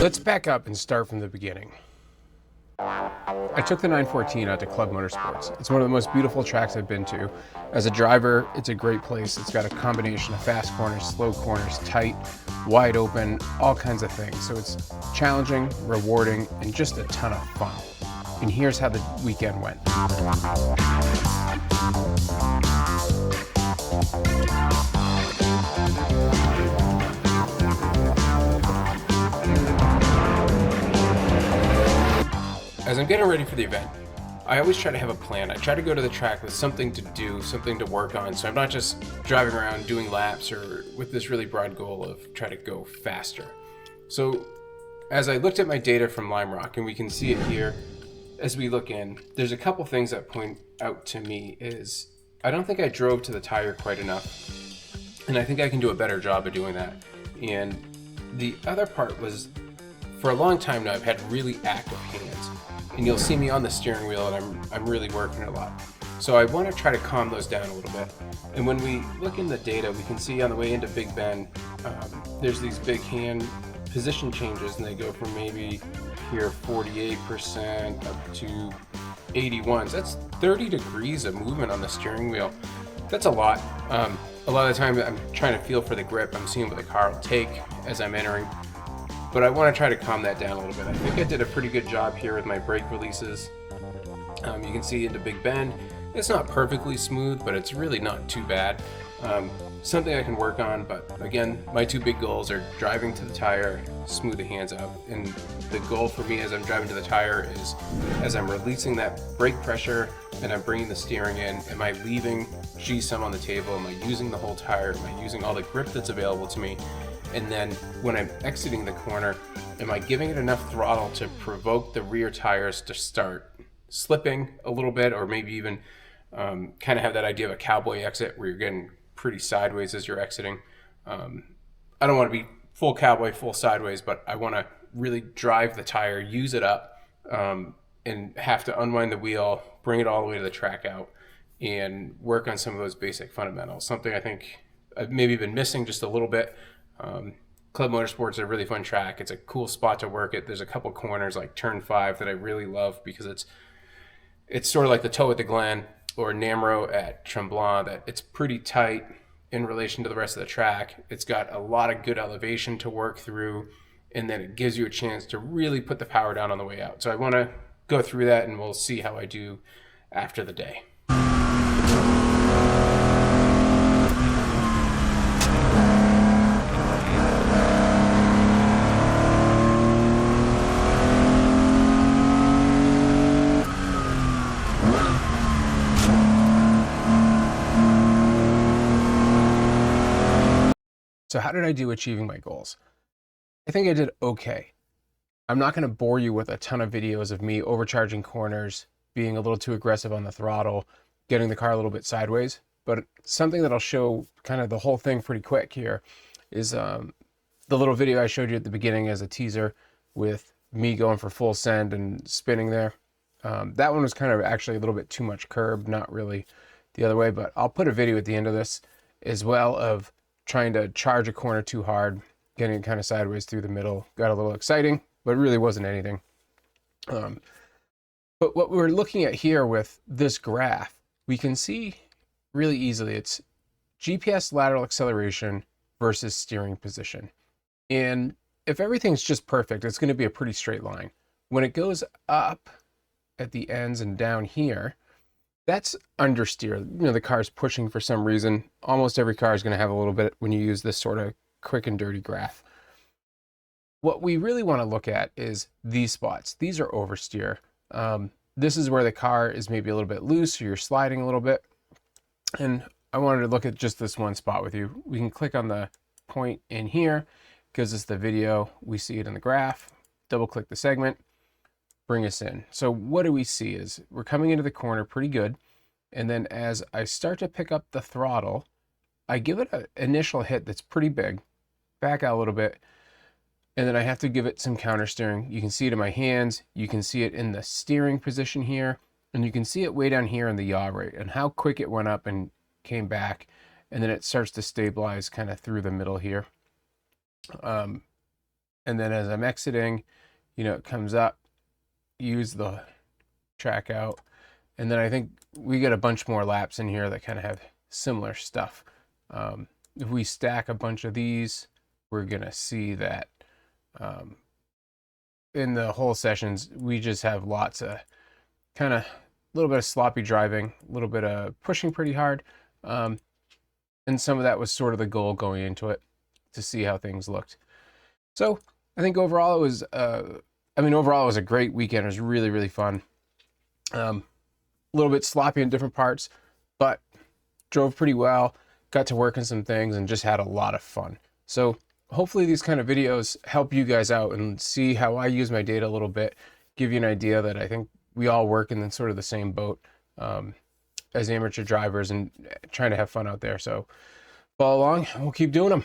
Let's back up and start from the beginning. I took the 914 out to Club Motorsports. It's one of the most beautiful tracks I've been to. As a driver, it's a great place. It's got a combination of fast corners, slow corners, tight, wide open, all kinds of things. So it's challenging, rewarding, and just a ton of fun. And here's how the weekend went. As I'm getting ready for the event, I always try to have a plan. I try to go to the track with something to do, something to work on, so I'm not just driving around doing laps or with this really broad goal of try to go faster. So as I looked at my data from Lime Rock, and we can see it here as we look in, there's a couple things that point out to me is I don't think I drove to the tire quite enough, and I think I can do a better job of doing that. And the other part was, for a long time now, I've had really active hands. And you'll see me on the steering wheel, and I'm really working a lot. So I want to try to calm those down a little bit. And when we look in the data, we can see on the way into Big Bend, there's these big hand position changes, and they go from maybe here 48% up to 81s. That's 30 degrees of movement on the steering wheel. That's a lot. A lot of the time I'm trying to feel for the grip. I'm seeing what the car will take as I'm entering. But I want to try to calm that down a little bit. I think I did a pretty good job here with my brake releases. You can see into Big Bend. It's not perfectly smooth, but it's really not too bad. Something I can work on, but again, my two big goals are driving to the tire, smooth the hands out. And the goal for me as I'm driving to the tire is, as I'm releasing that brake pressure and I'm bringing the steering in, am I leaving G-sum on the table? Am I using the whole tire? Am I using all the grip that's available to me? And then when I'm exiting the corner, am I giving it enough throttle to provoke the rear tires to start slipping a little bit, or maybe even kind of have that idea of a cowboy exit where you're getting pretty sideways as you're exiting. I don't want to be full cowboy, full sideways, but I want to really drive the tire, use it up, and have to unwind the wheel, bring it all the way to the track out, and work on some of those basic fundamentals. Something I think I've maybe been missing just a little bit. Club Motorsports is a really fun track. It's a cool spot to work at. There's a couple corners like turn 5 that I really love because it's sort of like the Toe at the Glen or Namro at Tremblant, that it's pretty tight in relation to the rest of the track. It's got a lot of good elevation to work through, and then it gives you a chance to really put the power down on the way out. So I want to go through that, and we'll see how I do after the day. So how did I do achieving my goals? I think I did okay. I'm not going to bore you with a ton of videos of me overcharging corners, being a little too aggressive on the throttle, getting the car a little bit sideways, but something that'll show kind of the whole thing pretty quick here is the little video I showed you at the beginning as a teaser with me going for full send and spinning there. That one was kind of actually a little bit too much curb, not really the other way, but I'll put a video at the end of this as well of trying to charge a corner too hard, getting it kind of sideways through the middle. Got a little exciting, but it really wasn't anything. But what we're looking at here with this graph, we can see really easily it's GPS lateral acceleration versus steering position. And if everything's just perfect, it's going to be a pretty straight line. When it goes up at the ends and down here, that's understeer. You know, the car's pushing for some reason. Almost every car is going to have a little bit when you use this sort of quick and dirty graph. What we really want to look at is these spots. These are oversteer. This is where the car is maybe a little bit loose, or you're sliding a little bit. And I wanted to look at just this one spot with you. We can click on the point in here, gives us the video. We see it in the graph. Double click the segment. Bring us in. So what do we see is we're coming into the corner pretty good. And then as I start to pick up the throttle, I give it an initial hit that's pretty big, back out a little bit, and then I have to give it some counter steering. You can see it in my hands. You can see it in the steering position here, and you can see it way down here in the yaw rate and how quick it went up and came back. And then it starts to stabilize kind of through the middle here. And and then as I'm exiting, you know, it comes up, use the track out, and then I think we get a bunch more laps in here that kind of have similar stuff. If we stack a bunch of these, we're gonna see that in the whole sessions we just have lots of kind of a little bit of sloppy driving, a little bit of pushing pretty hard, and some of that was sort of the goal going into it, to see how things looked. So I think overall it was overall it was a great weekend. It was really, really fun. A little bit sloppy in different parts, but drove pretty well, got to work on some things, and just had a lot of fun. So hopefully these kind of videos help you guys out and see how I use my data a little bit, give you an idea that I think we all work in sort of the same boat as amateur drivers and trying to have fun out there. So follow along and we'll keep doing them.